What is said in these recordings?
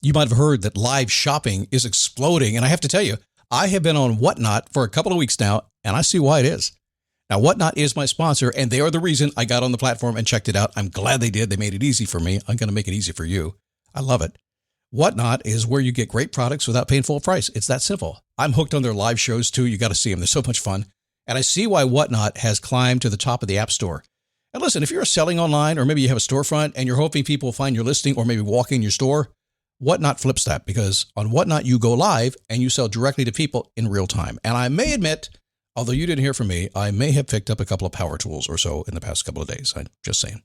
You might have heard that live shopping is exploding. And I have to tell you, I have been on Whatnot for a couple of weeks now, and I see why it is. Now, Whatnot is my sponsor, and they are the reason I got on the platform and checked it out. I'm glad they did. They made it easy for me. I'm going to make it easy for you. I love it. Whatnot is where you get great products without paying full price. It's that simple. I'm hooked on their live shows, too. You got to see them. They're so much fun. And I see why Whatnot has climbed to the top of the App Store. And listen, if you're selling online, or maybe you have a storefront and you're hoping people will find your listing or maybe walk in your store, Whatnot flips that, because on Whatnot, you go live and you sell directly to people in real time. And I may admit, although you didn't hear from me, I may have picked up a couple of power tools or so in the past couple of days. I'm just saying.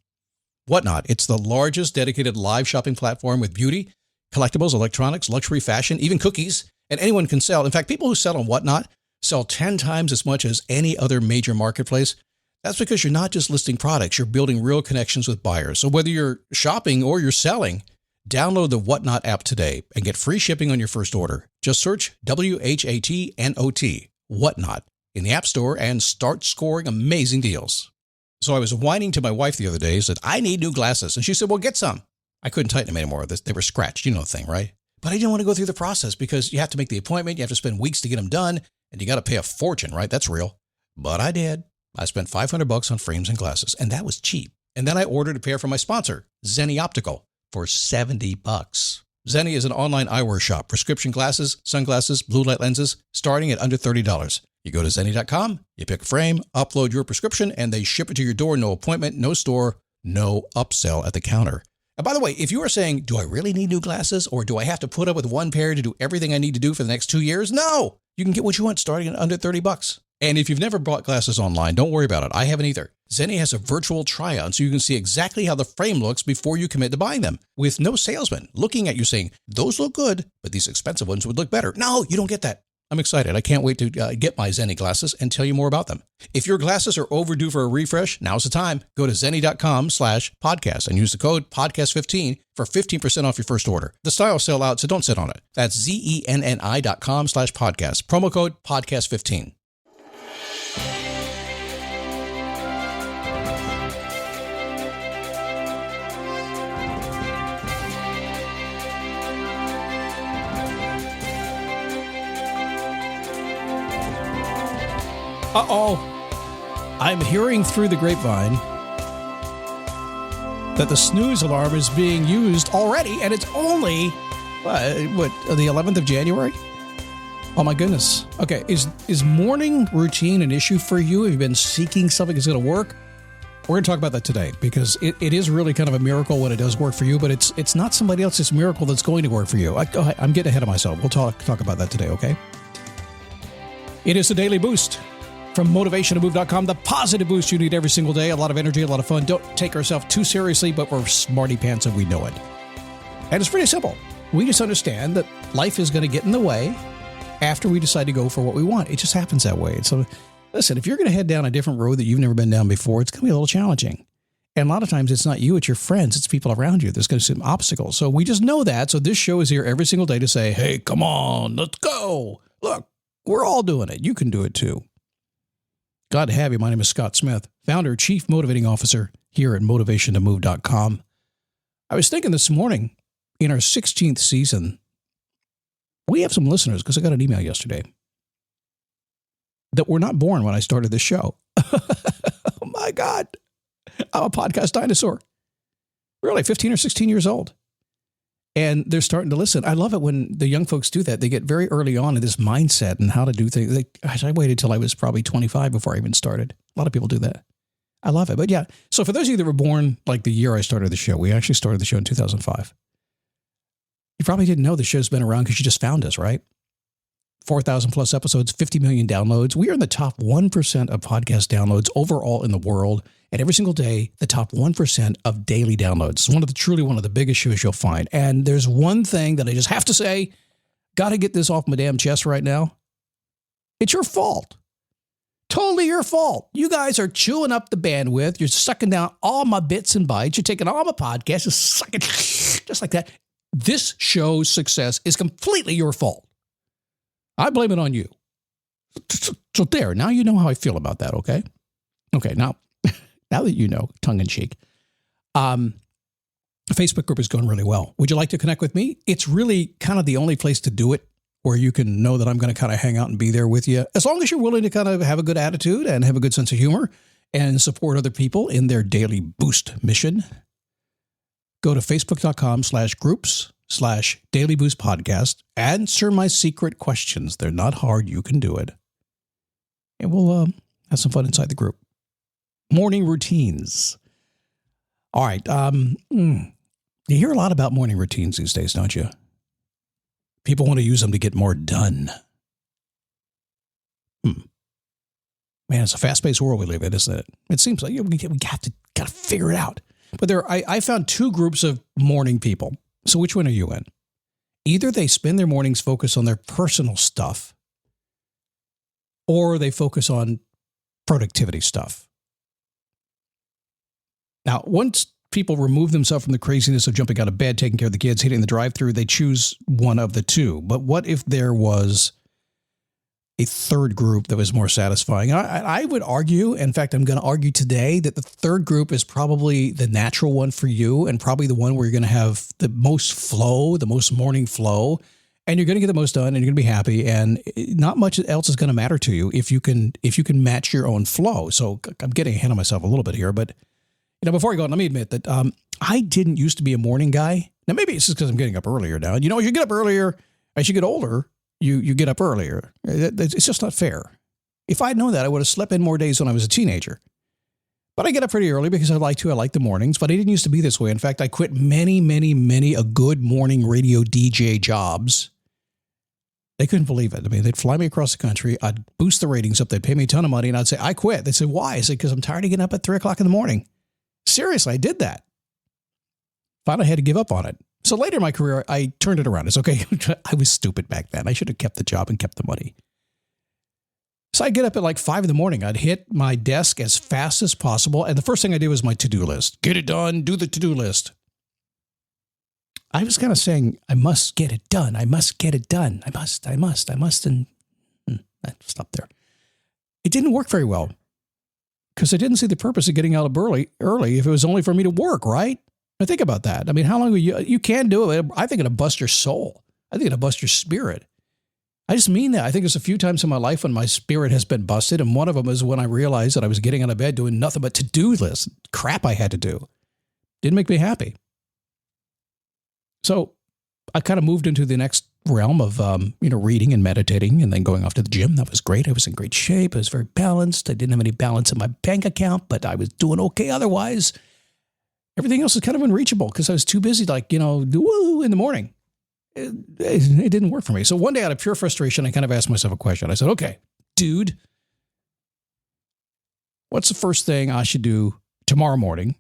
Whatnot, it's the largest dedicated live shopping platform with beauty, collectibles, electronics, luxury, fashion, even cookies, and anyone can sell. In fact, people who sell on Whatnot sell 10 times as much as any other major marketplace. That's because you're not just listing products, you're building real connections with buyers. So whether you're shopping or you're selling, download the Whatnot app today and get free shipping on your first order. Just search WHATNOT, Whatnot, in the App Store and start scoring amazing deals. So I was whining to my wife the other day, said, I need new glasses. And she said, well, get some. I couldn't tighten them anymore. They were scratched. You know the thing, right? But I didn't want to go through the process because you have to make the appointment. You have to spend weeks to get them done. And you got to pay a fortune, right? That's real. But I did. I spent $500 on frames and glasses, and that was cheap. And then I ordered a pair from my sponsor, Zenni Optical, for $70. Zenni is an online eyewear shop, prescription glasses, sunglasses, blue light lenses, starting at under $30. You go to Zenni.com, you pick a frame, upload your prescription, and they ship it to your door. No appointment, no store, no upsell at the counter. And by the way, if you are saying, do I really need new glasses, or do I have to put up with one pair to do everything I need to do for the next 2 years? No, you can get what you want starting at under $30. And if you've never bought glasses online, don't worry about it. I haven't either. Zenni has a virtual try-on so you can see exactly how the frame looks before you commit to buying them, with no salesman looking at you saying, those look good, but these expensive ones would look better. No, you don't get that. I'm excited. I can't wait to get my Zenni glasses and tell you more about them. If your glasses are overdue for a refresh, now's the time. Go to Zenni.com/podcast and use the code podcast15 for 15% off your first order. The styles sell out, so don't sit on it. That's ZENNI.com/podcast. Promo code podcast15. Uh-oh. I'm hearing through the grapevine that the snooze alarm is being used already, and it's only, the 11th of January? Oh, my goodness. Okay, is morning routine an issue for you? Have you been seeking something that's going to work? We're going to talk about that today, because it is really kind of a miracle when it does work for you, but it's not somebody else's miracle that's going to work for you. I'm getting ahead of myself. We'll talk about that today, okay? It is a daily boost from motivationtomove.com, the positive boost you need every single day. A lot of energy, a lot of fun. Don't take ourselves too seriously, but we're smarty pants and we know it. And it's pretty simple. We just understand that life is going to get in the way after we decide to go for what we want. It just happens that way. So listen, if you're going to head down a different road that you've never been down before, it's going to be a little challenging. And a lot of times it's not you, it's your friends, it's people around you. There's going to be some obstacles. So we just know that. So this show is here every single day to say, hey, come on, let's go. Look, we're all doing it. You can do it too. Glad to have you. My name is Scott Smith, founder, chief motivating officer here at motivationtomove.com. I was thinking this morning, in our 16th season, we have some listeners, because I got an email yesterday, that were not born when I started this show. Oh my God. I'm a podcast dinosaur. Really, 15 or 16 years old. And they're starting to listen. I love it when the young folks do that. They get very early on in this mindset and how to do things. I waited till I was probably 25 before I even started. A lot of people do that. I love it. But yeah, so for those of you that were born like the year I started the show, we actually started the show in 2005. You probably didn't know the show's been around because you just found us, right? 4,000 plus episodes, 50 million downloads. We are in the top 1% of podcast downloads overall in the world. And every single day, the top 1% of daily downloads. It's truly one of the biggest shows you'll find. And there's one thing that I just have to say, got to get this off my damn chest right now. It's your fault. Totally your fault. You guys are chewing up the bandwidth. You're sucking down all my bits and bytes. You're taking all my podcasts and sucking just like that. This show's success is completely your fault. I blame it on you. So there, now you know how I feel about that, okay? Okay, now that you know, tongue in cheek. The Facebook group is going really well. Would you like to connect with me? It's really kind of the only place to do it where you can know that I'm going to kind of hang out and be there with you. As long as you're willing to kind of have a good attitude and have a good sense of humor and support other people in their daily boost mission. Go to facebook.com/groups/Daily Boost Podcast. Answer my secret questions. They're not hard. You can do it. And we'll have some fun inside the group. Morning routines. All right. You hear a lot about morning routines these days, don't you? People want to use them to get more done. Man, it's a fast-paced world we live in, isn't it? It seems like we got to figure it out. But I found two groups of morning people. So which one are you in? Either they spend their mornings focused on their personal stuff, or they focus on productivity stuff. Now, once people remove themselves from the craziness of jumping out of bed, taking care of the kids, hitting the drive-thru, they choose one of the two. But what if there was a third group that was more satisfying? I would argue, in fact, I'm going to argue today, that the third group is probably the natural one for you and probably the one where you're going to have the most flow, the most morning flow, and you're going to get the most done and you're going to be happy, and not much else is going to matter to you if you can match your own flow. So I'm getting ahead of myself a little bit here, but before I go on, let me admit that I didn't used to be a morning guy. Now, maybe it's just because I'm getting up earlier now. As you get up earlier, as you get older, you get up earlier. It's just not fair. If I'd known that, I would have slept in more days when I was a teenager. But I get up pretty early because I like the mornings, but I didn't used to be this way. In fact, I quit many a good morning radio DJ jobs. They couldn't believe it. I mean, they'd fly me across the country. I'd boost the ratings up. They'd pay me a ton of money, and I'd say, I quit. They'd say, why? I said, because I'm tired of getting up at 3 o'clock in the morning. Seriously, I did that. Finally, I had to give up on it. So later in my career, I turned it around. It's okay. I was stupid back then. I should have kept the job and kept the money. So I'd get up at like 5 in the morning. I'd hit my desk as fast as possible. And the first thing I did was my to-do list. Get it done. Do the to-do list. I was kind of saying, I must get it done. I must get it done. I must. And I stopped there. It didn't work very well because I didn't see the purpose of getting out of early if it was only for me to work, right? Now think about that. I mean, how long you can do it? I think it'll bust your soul. I think it'll bust your spirit. I just mean that. I think there's a few times in my life when my spirit has been busted, and one of them is when I realized that I was getting out of bed doing nothing but to-do lists, crap I had to do. Didn't make me happy. So I kind of moved into the next realm of, reading and meditating and then going off to the gym. That was great. I was in great shape. I was very balanced. I didn't have any balance in my bank account, but I was doing okay otherwise. Everything else was kind of unreachable because I was too busy, woo in the morning. It didn't work for me. So one day out of pure frustration, I kind of asked myself a question. I said, okay, dude, what's the first thing I should do tomorrow morning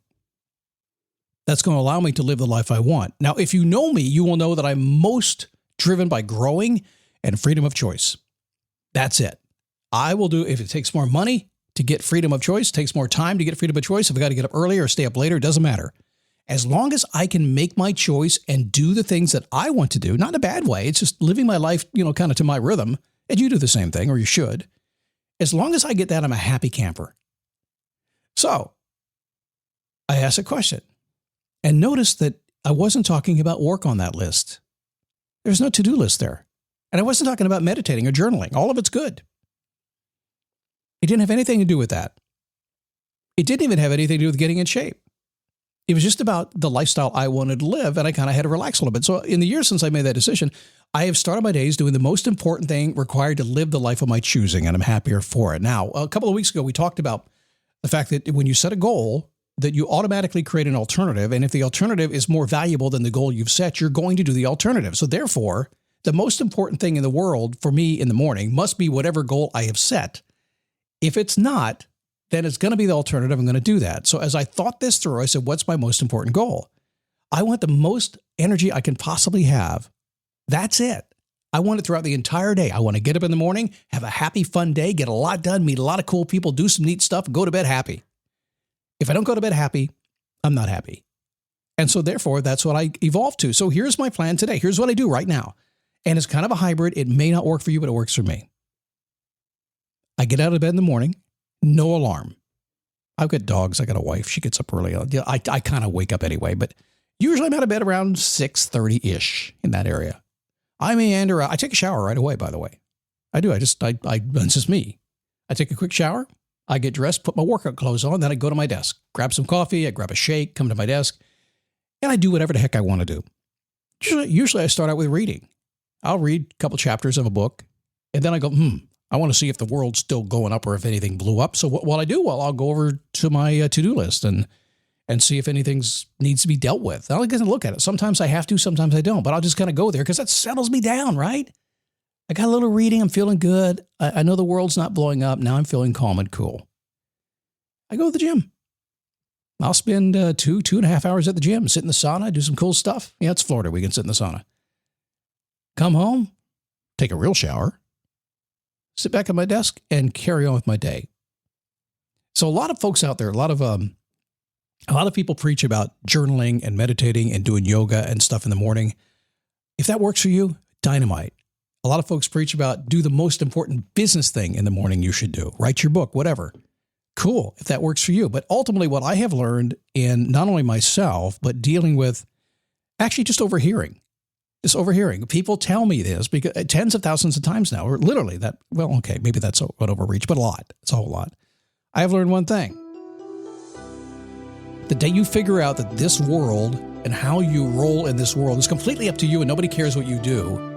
that's going to allow me to live the life I want? Now, if you know me, you will know that I'm most driven by growing and freedom of choice. That's it. I will do, if it takes more money to get freedom of choice, takes more time to get freedom of choice, if I got to get up earlier or stay up later, it doesn't matter. As long as I can make my choice and do the things that I want to do, not in a bad way, it's just living my life, kind of to my rhythm, and you do the same thing, or you should. As long as I get that, I'm a happy camper. So I asked a question and noticed that I wasn't talking about work on that list. There's no to-do list there. And I wasn't talking about meditating or journaling. All of it's good. It didn't have anything to do with that. It didn't even have anything to do with getting in shape. It was just about the lifestyle I wanted to live, and I kind of had to relax a little bit. So in the years since I made that decision, I have started my days doing the most important thing required to live the life of my choosing, and I'm happier for it. Now, a couple of weeks ago, we talked about the fact that when you set a goal, that you automatically create an alternative, and if the alternative is more valuable than the goal you've set, you're going to do the alternative. So therefore, the most important thing in the world for me in the morning must be whatever goal I have set. If it's not, then it's going to be the alternative. I'm going to do that. So as I thought this through, I said, what's my most important goal? I want the most energy I can possibly have. That's it. I want it throughout the entire day. I want to get up in the morning, have a happy, fun day, get a lot done, meet a lot of cool people, do some neat stuff, go to bed happy. If I don't go to bed happy, I'm not happy. And so therefore, that's what I evolved to. So here's my plan today. Here's what I do right now. And it's kind of a hybrid. It may not work for you, but it works for me. I get out of bed in the morning, no alarm. I've got dogs. I got a wife. She gets up early. I kind of wake up anyway, but Usually I'm out of bed around 6:30-ish in that area. I meander out. I take a shower right away, by the way. I do. It's just me. I take a quick shower. I get dressed, put my workout clothes on. Then I go to my desk, grab some coffee. I grab a shake, come to my desk, and I do whatever the heck I want to do. Usually I start out with reading. I'll read a couple chapters of a book, and then I go, I want to see if the world's still going up or if anything blew up. So what I do, I'll go over to my to-do list and see if anything needs to be dealt with. I'll get to look at it. Sometimes I have to, sometimes I don't, but I'll just kind of go there because that settles me down, right? I got a little reading. I'm feeling good. I know the world's not blowing up. Now I'm feeling calm and cool. I go to the gym. I'll spend 2.5 hours at the gym, sit in the sauna, do some cool stuff. Yeah, it's Florida. We can sit in the sauna. Come home, take a real shower, sit back at my desk, and carry on with my day. So a lot of folks out there, a lot of people preach about journaling and meditating and doing yoga and stuff in the morning. If that works for you, dynamite. A lot of folks preach about do the most important business thing in the morning you should do. Write your book, whatever. Cool, if that works for you. But ultimately what I have learned in not only myself, but dealing with actually just overhearing. People tell me this because tens of thousands of times now, or literally that, well, okay, maybe that's an overreach, but a lot. It's a whole lot. I have learned one thing. The day you figure out that this world and how you roll in this world is completely up to you and nobody cares what you do,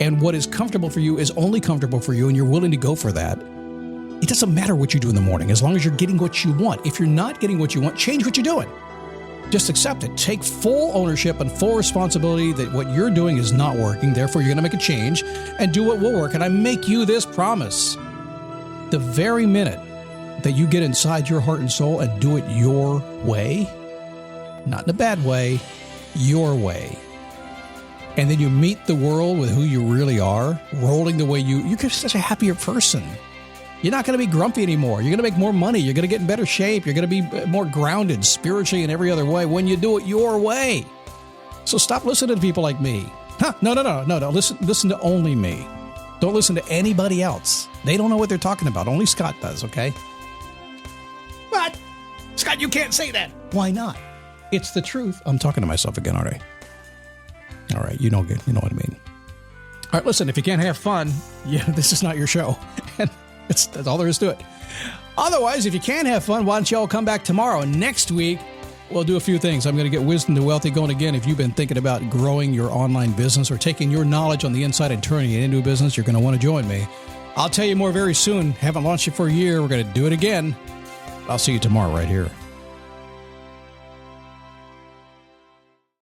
and what is comfortable for you is only comfortable for you and you're willing to go for that, it doesn't matter what you do in the morning as long as you're getting what you want. If you're not getting what you want, change what you're doing. Just accept it. Take full ownership and full responsibility that what you're doing is not working. Therefore, you're going to make a change and do what will work. And I make you this promise. The very minute that you get inside your heart and soul and do it your way, not in a bad way, your way, and then you meet the world with who you really are, rolling the way you're just such a happier person. You're not going to be grumpy anymore. You're going to make more money. You're going to get in better shape. You're going to be more grounded spiritually and every other way when you do it your way. So stop listening to people like me. No. Listen to only me. Don't listen to anybody else. They don't know what they're talking about. Only Scott does, okay? What? Scott, you can't say that. Why not? It's the truth. I'm talking to myself again, aren't I? All right, you know what I mean. All right, listen, if you can't have fun, this is not your show. And that's all there is to it. Otherwise, if you can have fun, why don't you all come back tomorrow? And next week, we'll do a few things. I'm going to get Wisdom to Wealthy going again. If you've been thinking about growing your online business or taking your knowledge on the inside and turning it into a business, you're going to want to join me. I'll tell you more very soon. Haven't launched it for a year. We're going to do it again. I'll see you tomorrow right here.